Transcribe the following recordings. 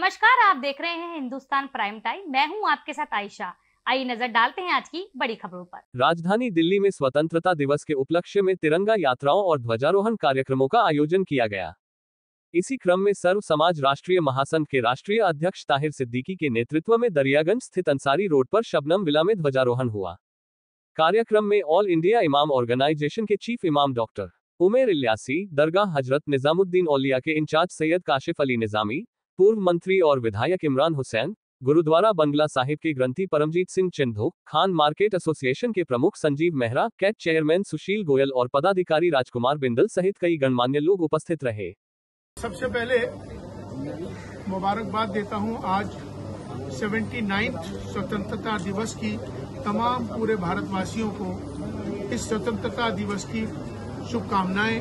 नमस्कार, आप देख रहे हैं हिंदुस्तान प्राइम टाइम। मैं हूं आपके साथ आयशा। आइए नजर डालते हैं आज की बड़ी खबरों पर। राजधानी दिल्ली में स्वतंत्रता दिवस के उपलक्ष्य में तिरंगा यात्राओं और ध्वजारोहण कार्यक्रमों का आयोजन किया गया। इसी क्रम में सर्व समाज राष्ट्रीय महासंघ के राष्ट्रीय अध्यक्ष ताहिर सिद्दीकी के नेतृत्व में दरियागंज स्थित अंसारी रोड पर शबनम विला में ध्वजारोहण हुआ। कार्यक्रम में ऑल इंडिया इमाम ऑर्गेनाइजेशन के चीफ इमाम डॉक्टर उमेर इल्यासी, दरगाह हजरत निजामुद्दीन औलिया के इंचार्ज सैयद काशिफ अली निजामी, पूर्व मंत्री और विधायक इमरान हुसैन, गुरुद्वारा बंगला साहिब के ग्रंथी परमजीत सिंह चिंधो, खान मार्केट एसोसिएशन के प्रमुख संजीव मेहरा, कैट चेयरमैन सुशील गोयल और पदाधिकारी राजकुमार बिंदल सहित कई गणमान्य लोग उपस्थित रहे। सबसे पहले मुबारकबाद देता हूं आज 79th स्वतंत्रता दिवस की तमाम पूरे भारतवासियों को इस स्वतंत्रता दिवस की शुभकामनाएं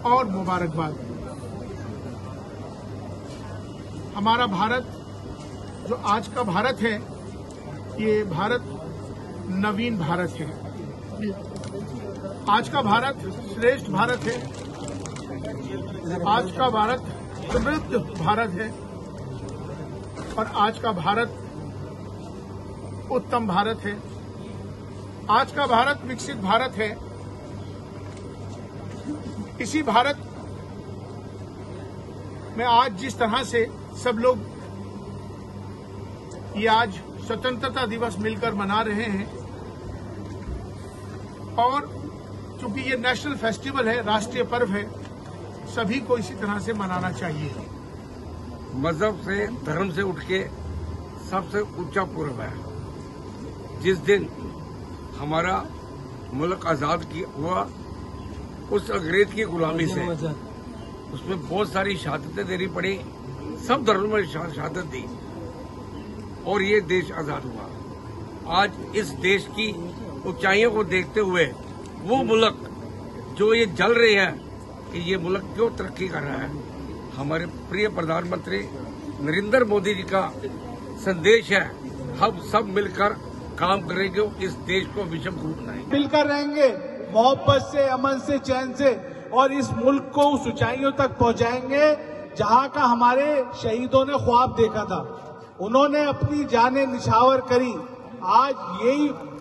और मुबारकबाद। हमारा भारत जो आज का भारत है, ये भारत नवीन भारत है। आज का भारत श्रेष्ठ भारत है। आज का भारत समृद्ध भारत है और आज का भारत उत्तम भारत है। आज का भारत विकसित भारत है। इसी भारत में आज जिस तरह से सब लोग ये आज स्वतंत्रता दिवस मिलकर मना रहे हैं, और चूंकि ये नेशनल फेस्टिवल है, राष्ट्रीय पर्व है, सभी को इसी तरह से मनाना चाहिए। मजहब से, धर्म से उठ के सबसे ऊंचा पर्व है। जिस दिन हमारा मुल्क आजाद हुआ उस अंग्रेज की गुलामी से, उसमें बहुत सारी शहादतें देनी पड़ी, सब धर्मों में शहादत दी और ये देश आजाद हुआ। आज इस देश की ऊंचाइयों को देखते हुए वो मुल्क जो ये जल रहे हैं कि ये मुल्क क्यों तरक्की कर रहा है, हमारे प्रिय प्रधानमंत्री नरेंद्र मोदी जी का संदेश है। हम सब मिलकर काम करेंगे, इस देश को विषम रूप बनाएंगे। मिलकर रहेंगे मोहब्बत से, अमन से, चैन से, और इस मुल्क को उस ऊंचाइयों तक पहुंचाएंगे जहां का हमारे शहीदों ने ख्वाब देखा था। उन्होंने अपनी जानें निछावर करी।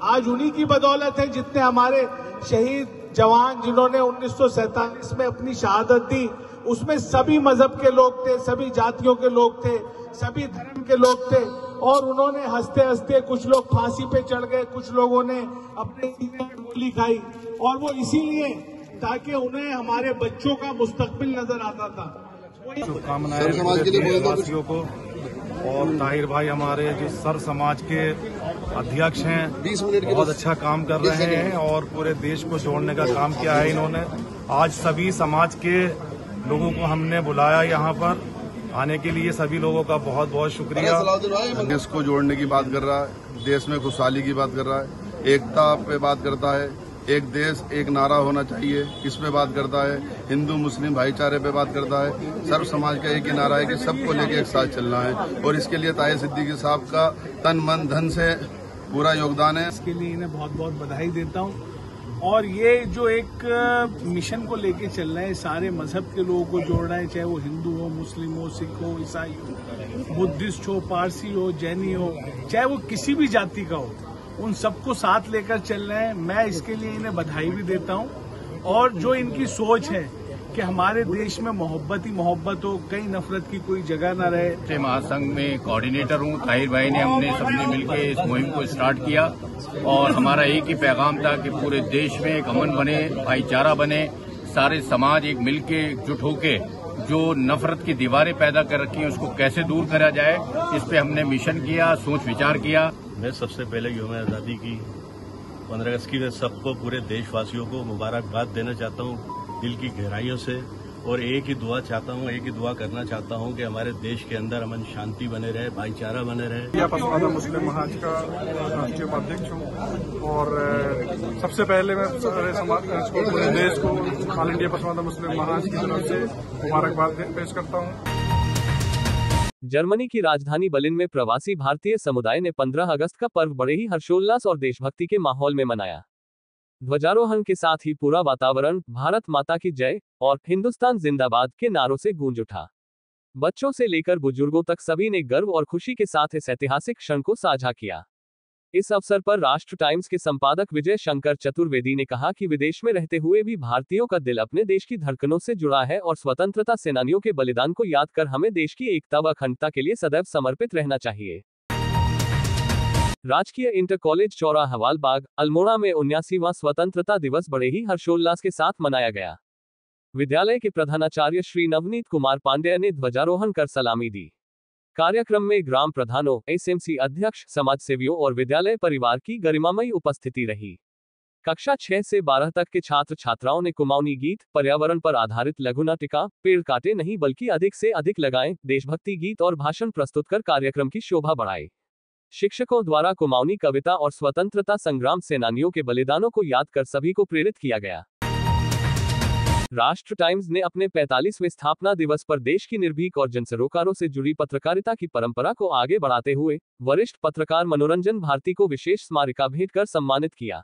आज उन्हीं की बदौलत है जितने हमारे शहीद जवान, जिन्होंने 1947 में अपनी शहादत दी, उसमें सभी मजहब के लोग थे, सभी जातियों के लोग थे, सभी धर्म के लोग थे, और उन्होंने हंसते हंसते, कुछ लोग फांसी पे चढ़ गए, कुछ लोगों ने अपने सीने में गोली खाई, और वो इसीलिए ताकि उन्हें हमारे बच्चों का मुस्तकबिल नजर आता था। शुभकामनाएं देशवासियों को। और ताहिर भाई हमारे जो सर समाज के अध्यक्ष हैं, बहुत अच्छा काम कर रहे हैं और पूरे देश को जोड़ने का काम किया है इन्होंने। आज सभी समाज के लोगों को हमने बुलाया यहाँ पर आने के लिए, सभी लोगों का बहुत बहुत शुक्रिया। देश को जोड़ने की बात कर रहा है, देश में खुशहाली की बात कर रहा है, एकता पे बात करता है, एक देश एक नारा होना चाहिए, इस पे बात करता है, हिंदू मुस्लिम भाईचारे पे बात करता है। सर्व समाज का एक ही नारा है कि सबको लेके एक साथ चलना है, और इसके लिए ताहिर सिद्दीकी साहब का तन मन धन से पूरा योगदान है। इसके लिए इन्हें बहुत बहुत बधाई देता हूँ। और ये जो एक मिशन को लेके चल रहे हैं, सारे मजहब के लोगों को जोड़ रहे हैं, चाहे वो हिंदू हो, मुस्लिम हो, सिख हो, ईसाई हो, बुद्धिस्ट हो, पारसी हो, जैनी हो, चाहे वो किसी भी जाति का हो, उन सबको साथ लेकर चल रहे हैं। मैं इसके लिए इन्हें बधाई भी देता हूं। और जो इनकी सोच है कि हमारे देश में मोहब्बत ही मोहब्बत हो, कहीं नफरत की कोई जगह न रहे। महासंघ में कोऑर्डिनेटर हूं। ताहिर भाई ने सबने मिलकर इस मुहिम को स्टार्ट किया और हमारा एक ही पैगाम था कि पूरे देश में एक अमन बने, भाईचारा बने, सारे समाज एक मिलके एकजुट होके जो नफरत की दीवारें पैदा कर रखी हैं उसको कैसे दूर करा जाए, इस पे हमने मिशन किया, सोच विचार किया। मैं सबसे पहले यौम आज़ादी की 15 अगस्त की सबको, पूरे देशवासियों को मुबारकबाद देना चाहता हूं दिल की गहराइयों से, और एक ही दुआ चाहता हूं, एक ही दुआ करना चाहता हूं कि हमारे देश के अंदर अमन शांति बने रहे, भाईचारा बने रहे। पसमानदा मुस्लिम महाज का राष्ट्रीय उपाध्यक्ष हूँ और सबसे पहले मैं सारे समाज को, पूरे देश को ऑल इंडिया पसमानदा मुस्लिम महाज की तरफ से मुबारकबाद पेश करता हूँ। जर्मनी की राजधानी बर्लिन में प्रवासी भारतीय समुदाय ने 15 अगस्त का पर्व बड़े ही हर्षोल्लास और देशभक्ति के माहौल में मनाया। ध्वजारोहण के साथ ही पूरा वातावरण भारत माता की जय और हिंदुस्तान जिंदाबाद के नारों से गूंज उठा। बच्चों से लेकर बुजुर्गों तक सभी ने गर्व और खुशी के साथ इस ऐतिहासिक क्षण को साझा किया। इस अवसर पर राष्ट्र टाइम्स के संपादक विजय शंकर चतुर्वेदी ने कहा कि विदेश में रहते हुए भी भारतीयों का दिल अपने देश की धड़कनों से जुड़ा है और स्वतंत्रता सेनानियों के बलिदान को याद कर हमें देश की एकता व अखंडता के लिए सदैव समर्पित रहना चाहिए। राजकीय इंटर कॉलेज चौरा हवालबाग अल्मोड़ा में 79वां स्वतंत्रता दिवस बड़े ही हर्षोल्लास के साथ मनाया गया। विद्यालय के प्रधानाचार्य श्री नवनीत कुमार पांडेय ने ध्वजारोहण कर सलामी दी। कार्यक्रम में ग्राम प्रधानों, एसएमसी अध्यक्ष, समाजसेवियों और विद्यालय परिवार की गरिमामयी उपस्थिति रही। कक्षा 6 से 12 तक के छात्र छात्राओं ने कुमाऊनी गीत, पर्यावरण पर आधारित लघु नाटिका, पेड़ काटे नहीं बल्कि अधिक से अधिक लगाएं, देशभक्ति गीत और भाषण प्रस्तुत कर कार्यक्रम की शोभा बढ़ाई। शिक्षकों द्वारा कुमाऊनी कविता और स्वतंत्रता संग्राम सेनानियों के बलिदानों को याद कर सभी को प्रेरित किया गया। राष्ट्र टाइम्स ने अपने 45वें स्थापना दिवस पर देश की निर्भीक और जनसरोकारों से जुड़ी पत्रकारिता की परंपरा को आगे बढ़ाते हुए वरिष्ठ पत्रकार मनोरंजन भारती को विशेष स्मारिका भेंट कर सम्मानित किया।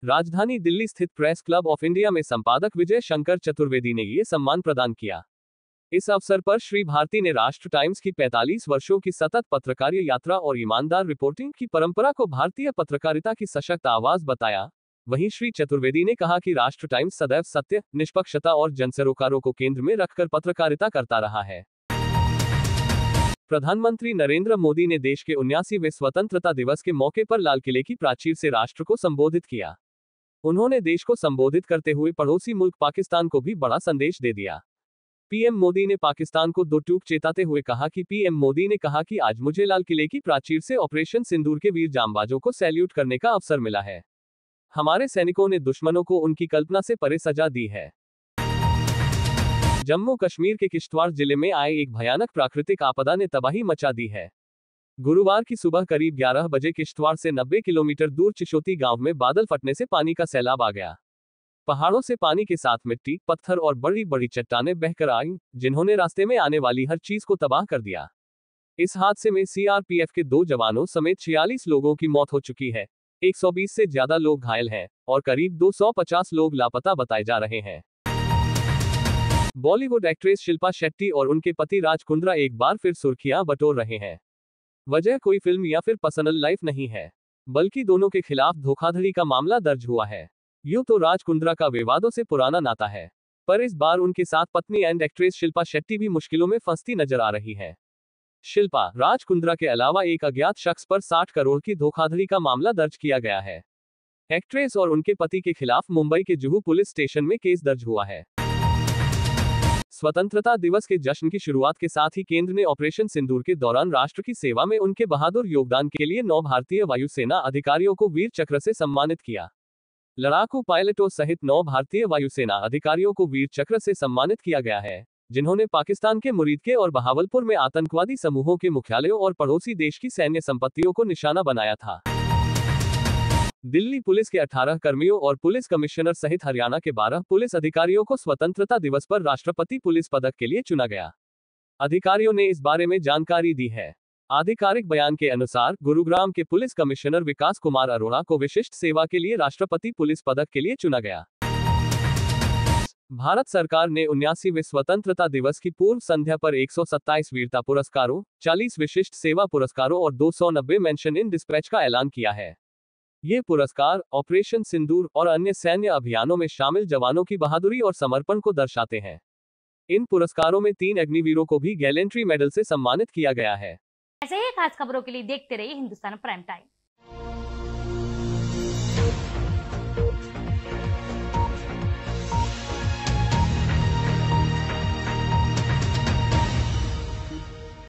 राजधानी दिल्ली स्थित प्रेस क्लब ऑफ इंडिया में संपादक विजय शंकर चतुर्वेदी ने ये सम्मान प्रदान किया। इस अवसर पर श्री भारती ने राष्ट्र टाइम्स की 45 वर्षों की सतत पत्रकारीय यात्रा और ईमानदार रिपोर्टिंग की परंपरा को भारतीय पत्रकारिता की सशक्त आवाज बताया। वहीं श्री चतुर्वेदी ने कहा कि राष्ट्र टाइम्स सदैव सत्य, निष्पक्षता और जनसरोकारों को केंद्र में रखकर पत्रकारिता करता रहा है। प्रधानमंत्री नरेंद्र मोदी ने देश के 79वें स्वतंत्रता दिवस के मौके पर लाल किले की प्राचीर से राष्ट्र को संबोधित किया। उन्होंने देश को संबोधित करते हुए पड़ोसी मुल्क पाकिस्तान को भी बड़ा संदेश दे दिया। पीएम मोदी ने पाकिस्तान को दो टूक चेताते हुए कहा कि पीएम मोदी ने कहा कि आज मुझे लाल किले की प्राचीर से ऑपरेशन सिंदूर के वीर जांबाजों को सैल्यूट करने का अवसर मिला है। हमारे सैनिकों ने दुश्मनों को उनकी कल्पना से परे सजा दी है। जम्मू कश्मीर के किश्तवाड़ जिले में आए एक भयानक प्राकृतिक आपदा ने तबाही मचा दी है। गुरुवार की सुबह करीब 11 बजे किश्तवाड़ से 90 किलोमीटर दूर चिशोती गांव में बादल फटने से पानी का सैलाब आ गया। पहाड़ों से पानी के साथ मिट्टी, पत्थर और बड़ी बड़ी चट्टानें बहकर आईं, जिन्होंने रास्ते में आने वाली हर चीज को तबाह कर दिया। इस हादसे में सीआरपीएफ के 2 जवानों समेत 46 लोगों की मौत हो चुकी है, 120 से ज्यादा लोग घायल हैं और करीब 250 लोग लापता बताए जा रहे हैं। बॉलीवुड एक्ट्रेस शिल्पा शेट्टी और उनके पति राज कुंद्रा एक बार फिर सुर्खियां बटोर रहे हैं। वजह कोई फिल्म या फिर पर्सनल लाइफ नहीं है, बल्कि दोनों के खिलाफ धोखाधड़ी का मामला दर्ज हुआ है। यूं तो राज कुंद्रा का विवादों से पुराना नाता है, पर इस बार उनके साथ पत्नी एंड एक्ट्रेस शिल्पा शेट्टी भी मुश्किलों में फंसती नजर आ रही है। शिल्पा, राज कुंद्रा के अलावा एक अज्ञात शख्स पर 60 करोड़ की धोखाधड़ी का मामला दर्ज किया गया है। एक्ट्रेस और उनके पति के खिलाफ मुंबई के जुहू पुलिस स्टेशन में केस दर्ज हुआ है। स्वतंत्रता दिवस के जश्न की शुरुआत के साथ ही केंद्र ने ऑपरेशन सिंदूर के दौरान राष्ट्र की सेवा में उनके बहादुर योगदान के लिए 9 भारतीय वायुसेना अधिकारियों को वीर चक्र से सम्मानित किया। लड़ाकू पायलटों सहित 9 भारतीय वायुसेना अधिकारियों को वीर चक्र से सम्मानित किया गया है, जिन्होंने पाकिस्तान के मुरीद के और बहावलपुर में आतंकवादी समूहों के मुख्यालयों और पड़ोसी देश की सैन्य संपत्तियों को निशाना बनाया था। दिल्ली पुलिस के 18 कर्मियों और पुलिस कमिश्नर सहित हरियाणा के 12 पुलिस अधिकारियों को स्वतंत्रता दिवस पर राष्ट्रपति पुलिस पदक के लिए चुना गया। अधिकारियों ने इस बारे में जानकारी दी है। आधिकारिक बयान के अनुसार गुरुग्राम के पुलिस कमिश्नर विकास कुमार अरोड़ा को विशिष्ट सेवा के लिए राष्ट्रपति पुलिस पदक के लिए चुना गया। भारत सरकार ने 79वें स्वतंत्रता दिवस की पूर्व संध्या पर 127 वीरता पुरस्कारों, 40 विशिष्ट सेवा पुरस्कारों और 290 मेंशन इन डिस्पैच का ऐलान किया है। ये पुरस्कार ऑपरेशन सिंदूर और अन्य सैन्य अभियानों में शामिल जवानों की बहादुरी और समर्पण को दर्शाते हैं। इन पुरस्कारों में 3 अग्निवीरों को भी गैलेंट्री मेडल से सम्मानित किया गया है। ऐसे ही खास खबरों के लिए देखते रहिए हिंदुस्तान प्राइम टाइम।